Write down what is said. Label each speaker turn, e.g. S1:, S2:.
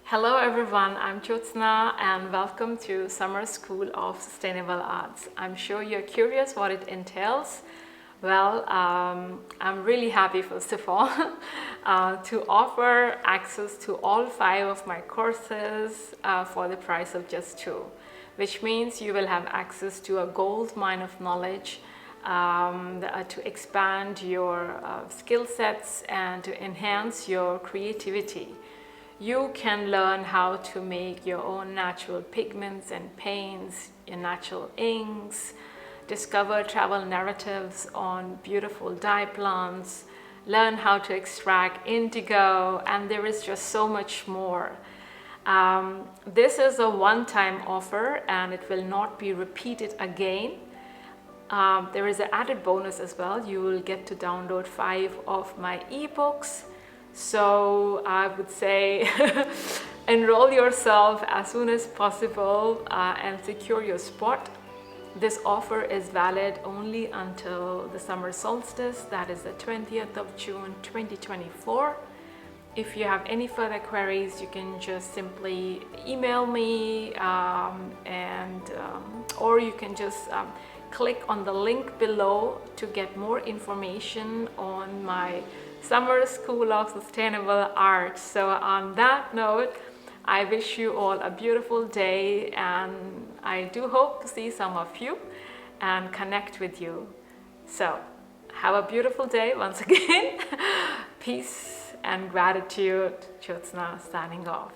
S1: Hello everyone, I'm Jyotsna and welcome to Summer School of Sustainable Arts. I'm sure you're curious what it entails. Well, I'm really happy first of all to offer access to all 5 of my courses for the price of just 2, which means you will have access to a gold mine of knowledge to expand your skill sets and to enhance your creativity. You can learn how to make your own natural pigments and paints, your natural inks, discover travel narratives on beautiful dye plants, learn how to extract indigo, and there is just so much more. This is a one-time offer and it will not be repeated again. There is an added bonus as well. You will get to download 5 of my ebooks. So I would say enroll yourself as soon as possible and secure your spot. This offer is valid only until the summer solstice, that is the 20th of June 2024. If you have any further queries, you can just simply email me or you can just click on the link below to get more information on my Summer School of Sustainable Arts. So on that note, I wish you all a beautiful day and I do hope to see some of you and connect with you. So have a beautiful day once again. Peace and gratitude. Jyotsna signing off.